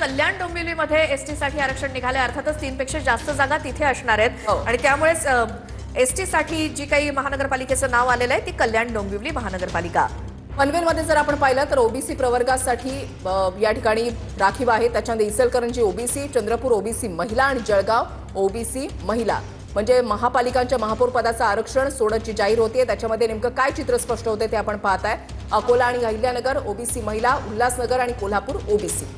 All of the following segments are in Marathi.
कल्याण डोंबिवलीमध्ये एसटी साठी आरक्षण निघाले, अर्थातच 3 पेक्षा जास्त जागा तिथे असणार आहेत आणि त्यामुळेच एसटी साठी जी काही महानगरपालिकेचं नाव आलेलं आहे ती कल्याण डोंबिवली महानगरपालिका। पनवेलमध्ये जर आपण पाहिलं तर ओबीसी प्रवर्गासाठी या ठिकाणी राखीव आहे। त्याच्यामध्ये इचलकरंजी ओबीसी, चंद्रपूर ओबीसी महिला आणि जळगाव ओबीसी महिला। म्हणजे महापालिकांच्या महापौर पदाचं आरक्षण सोडत जी जाहीर होते त्याच्यामध्ये नेमकं काय चित्र स्पष्ट होते ते आपण पाहताय। अकोला आणि अहिल्यानगर ओबीसी महिला, उल्हासनगर आणि कोल्हापूर ओबीसी।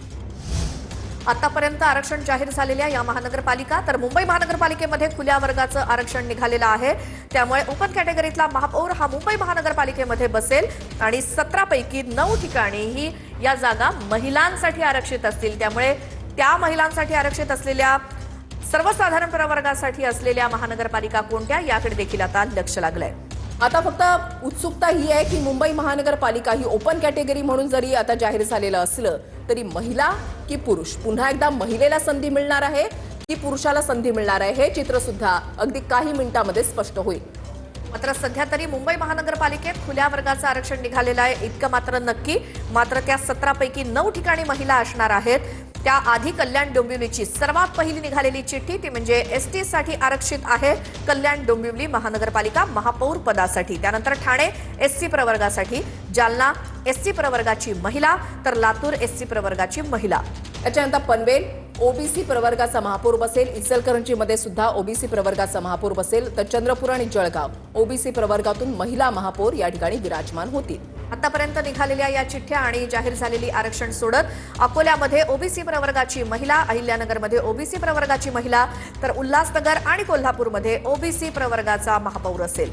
आतापर्यंत आरक्षण जाहीर झालेल्या या महानगरपालिका, तर मुंबई महानगरपालिकेमध्ये खुल्या वर्गाचं आरक्षण निघालेलं आहे, त्यामुळे ओपन कॅटेगरीतला महापौर हा मुंबई महानगरपालिकेमध्ये बसेल आणि 17 पैकी 9 ठिकाणी ही या जागा महिलांसाठी आरक्षित असतील। त्यामुळे त्या महिलांसाठी आरक्षित असलेल्या सर्वसाधारण प्रवर्गासाठी असलेल्या महानगरपालिका कोणत्या याकडे देखील आता लक्ष लागलंय। आता फक्त उत्सुकता ही आहे की मुंबई महानगरपालिका ही ओपन कॅटेगरी म्हणून जरी आता जाहीर झालेलं असलं तरी महिला की पुरुष, पुन्हा एकदा महिलेला संधी मिळणार आहे की पुरुषाला संधी मिळणार आहे हे चित्र सुद्धा अगदी काही मिनिटांमध्ये स्पष्ट होईल। मात्र सध्या तरी मुंबई महानगरपालिकेत खुल्या वर्गाचं आरक्षण निघालेलं आहे इतकं मात्र नक्की। मात्र त्या 17 पैकी 9 ठिकाणी महिला असणार आहेत। त्याआधी कल्याण डोंबिवलीची सर्वात पहिली निघालेली चिठ्ठी ती म्हणजे एसटी साठी आरक्षित आहे कल्याण डोंबिवली महानगरपालिका महापौर पदासाठी। त्यानंतर ठाणे एससी प्रवर्गासाठी, जालना एससी प्रवर्गाची महिला, तर लातूर एससी प्रवर्गाची महिला। त्याच्यानंतर पनवेल ओबीसी प्रवर्गाचा महापौर बसेल, इचलकरंजीमध्ये सुद्धा ओबीसी प्रवर्गाचा महापौर बसेल, तर चंद्रपूर आणि जळगाव ओबीसी प्रवर्गातून महिला महापौर या ठिकाणी विराजमान होतील। आतापर्यंत निघालेल्या या चिठ्ठ्या आणि जाहीर झालेली आरक्षण सोडत अकोल्यामध्ये ओबीसी प्रवर्गाची महिला, अहिल्यानगरमध्ये ओबीसी प्रवर्गाची महिला, तर उल्हासनगर आणि कोल्हापूरमध्ये ओबीसी प्रवर्गाचा महापौर असेल।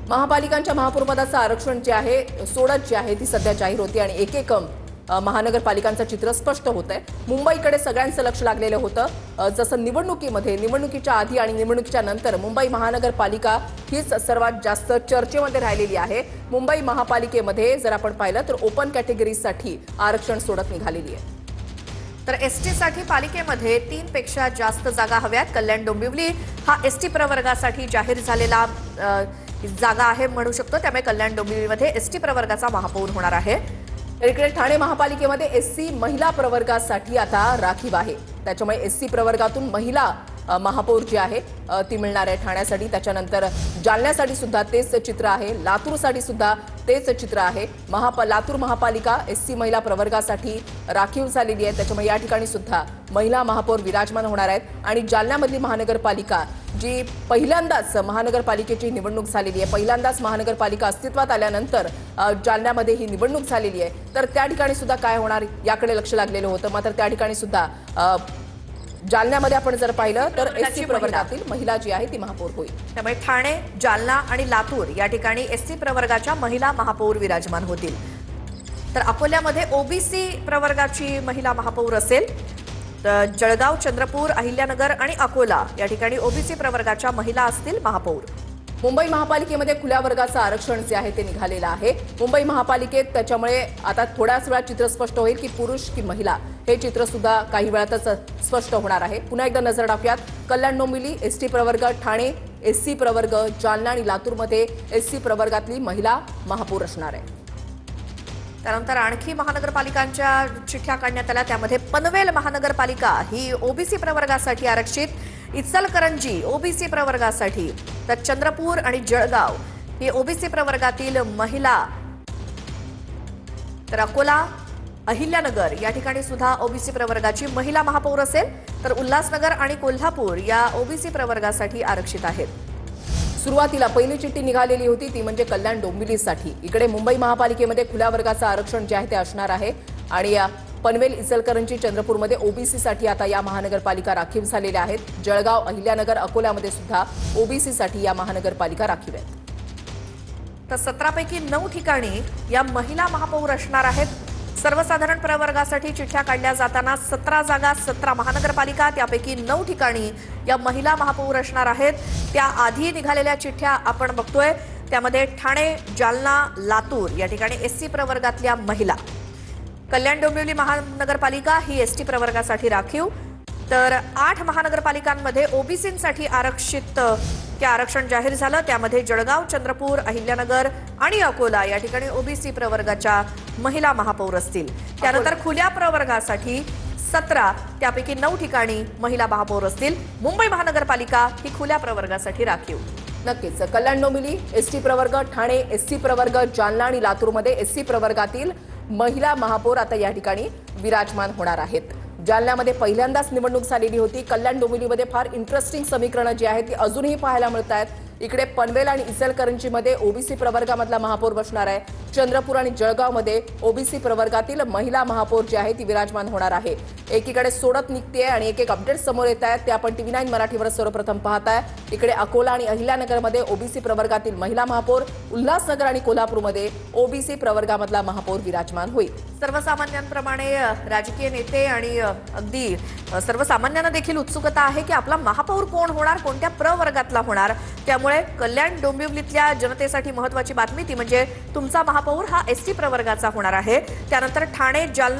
महापालिकांच्या महापौर पदाचं आरक्षण जे आहे सोडत जी आहे ती सध्या जाहीर होती आणि एक महानगरपालिकांचं चित्र स्पष्ट होत आहे। मुंबईकडे सगळ्यांचं लक्ष लागलेलं होतं। जसं निवडणुकीच्या आधी आणि निवडणुकीच्या नंतर मुंबई महानगरपालिका हीच सर्वात जास्त चर्चेमध्ये राहिलेली आहे। मुंबई महापालिकेमध्ये जर आपण पाहिलं तर ओपन कॅटेगरीसाठी आरक्षण सोडत निघालेली आहे। तर एसटी साठी पालिकेमध्ये 3 पेक्षा जास्त जागा हव्यात। कल्याण डोंबिवली हा एसटी प्रवर्गासाठी जाहीर झालेला जागा आहे म्हणू शकतो, त्यामुळे कल्याण डोंबिवलीमध्ये एसटी प्रवर्गाचा महापौर होणार आहे। इकडे ठाणे महापालिकेमध्ये एससी महिला प्रवर्गासाठी आता राखीव आहे, त्याच्यामुळे एससी प्रवर्गातून महिला महापौर जी आहे ती मिळणार आहे ठाण्यासाठी। त्याच्यानंतर जालन्यासाठी सुद्धा तेच चित्र आहे, लातूरसाठी सुद्धा तेच चित्र आहे। लातूर महापालिका एससी महिला प्रवर्गासाठी राखीव झालेली आहे, त्याच्यामुळे या ठिकाणी सुद्धा महिला महापौर विराजमान होणार आहेत। आणि जालन्यामधली महानगरपालिका जी पहिल्यांदाच महानगरपालिकेची निवडणूक झालेली आहे, पहिल्यांदाच महानगरपालिका अस्तित्वात आल्यानंतर जालन्यामध्ये ही निवडणूक झालेली आहे, तर त्या ठिकाणी सुद्धा काय होणार याकडे लक्ष लागलेलं होतं। मात्र त्या ठिकाणी सुद्धा जालन्यामध्ये आपण जर पाहिलं तर एससी प्रवर्गातील महिला जी आहे ती महापौर होईल। त्यामुळे ठाणे, जालना आणि लातूर या ठिकाणी एससी प्रवर्गाच्या महिला महापौर विराजमान होतील। तर अकोल्यामध्ये ओबीसी प्रवर्गाची महिला महापौर असेल, तर जळगाव, चंद्रपूर, अहिल्यानगर आणि अकोला या ठिकाणी ओबीसी प्रवर्गाच्या महिला असतील महापौर। मुंबई महापालिकेमध्ये खुल्या वर्गाचं आरक्षण जे आहे ते निघालेलं आहे मुंबई महापालिकेत, त्याच्यामुळे आता थोड्याच वेळात चित्र स्पष्ट होईल की पुरुष की महिला हे चित्र सुद्धा काही वेळातच स्पष्ट होणार आहे। पुन्हा एकदा नजर टाकूयात, कल्याण डोंबिवली एसटी प्रवर्ग, ठाणे एससी प्रवर्ग, जालना आणि लातूरमध्ये एससी प्रवर्गातली महिला महापौर असणार आहे। त्यानंतर आणखी महानगरपालिकांच्या चिठ्ठ्या काढण्यात आल्या, त्यामध्ये पनवेल महानगरपालिका ही ओबीसी प्रवर्गासाठी आरक्षित, इचलकरंजी ओबीसी प्रवर्गासाठी, तर चंद्रपूर आणि जळगाव ही ओबीसी प्रवर्गातील महिला, तर अकोला, अहिल्यानगर या ठिकाणी सुद्धा ओबीसी प्रवर्गाची महिला महापौर असेल, तर उल्हासनगर आणि कोल्हापूर या ओबीसी प्रवर्गासाठी आरक्षित आहेत। सुरुवातीला पहिली चिठ्ठी निघालेली होती ती म्हणजे कल्याण डोंबिवलीसाठी। इकडे मुंबई महापालिकेमध्ये खुल्या वर्गाचं आरक्षण जे आहे ते असणार आहे आणि पनवेल, इचलकरंजी, चंद्रपूरमध्ये ओबीसीसाठी आता या महानगरपालिका राखीव झालेल्या आहेत। जळगाव, अहिल्यानगर, अकोल्यामध्ये सुद्धा ओबीसीसाठी या महानगरपालिका राखीव आहेत। तर 17 पैकी 9 ठिकाणी या महिला महापौर असणार आहेत। सर्वसाधारण प्रवर्गासाठी चिठ्ठ्या काढल्या जाताना 17 जागा, 17 महानगरपालिका, त्यापैकी 9 ठिकाणी या महिला महापौर असणार आहेत। त्याआधी निघालेल्या चिठ्ठ्या आपण बघतोय, त्यामध्ये ठाणे, जालना, लातूर या ठिकाणी एससी प्रवर्गातल्या महिला। कल्याण डोंबिवली महानगरपालिका ही एसटी प्रवर्गासाठी राखीव, तर 8 महानगरपालिकांमध्ये ओबीसींसाठी आरक्षण जाहीर झालं, त्यामध्ये जळगाव, चंद्रपूर, अहिल्यानगर आणि अकोला या ठिकाणी ओबीसी प्रवर्गाच्या महिला महापौर असतील। त्यानंतर खुल्या प्रवर्गासाठी 17 त्यापैकी 9 ठिकाणी महिला महापौर असतील. मुंबई महानगरपालिका ही खुल्या प्रवर्गासाठी राखीव. नक्कीच कल्याण डोंबिवली एसटी प्रवर्ग, ठाणे एससी प्रवर्ग, जालना आणि लातूरमध्ये एससी प्रवर्गातील महिला महापौर आता या ठिकाणी विराजमान होणार आहेत. जालन्यामध्ये पहिल्यांदाच निवडणूक झालेली होती. कल्याण डोंबिवलीमध्ये फार इंटरेस्टिंग समीकरणं जी आहेत ती अजूनही पाहायला मिळत आहेत. इकडे पनवेल आणि इचलकरंजीमध्ये ओबीसी प्रवर्गामधला महापौर बसणार आहे. चंद्रपूर आणि जळगावमध्ये ओबीसी प्रवर्गातील महिला महापौर जी आहे ती विराजमान होणार आहे. एकीकडे सोडत निघतेय आणि एक अपडेट समोर येत आहेत ते आपण टीव्ही 9 मराठीवर सर्वप्रथम पाहताय. इकडे अकोला आणि अहिल्यानगरमध्ये ओबीसी प्रवर्गातील महिला महापौर, उल्हासनगर आणि कोल्हापूरमध्ये ओबीसी प्रवर्गामधला महापौर विराजमान होईल. सर्वसामान्यांप्रमाणे राजकीय नेते आणि अगदी सर्वसामान्यांना देखील उत्सुकता आहे की आपला महापौर कोण होणार, कोणत्या प्रवर्गातला होणार. त्यामुळे कल्याण डोंबिवलीतल्या जनतेसाठी महत्त्वाची बातमी ती म्हणजे तुमचा महापौर हा एसटी प्रवर्गाचा होणार आहे. त्यानंतर ठाणे, जालना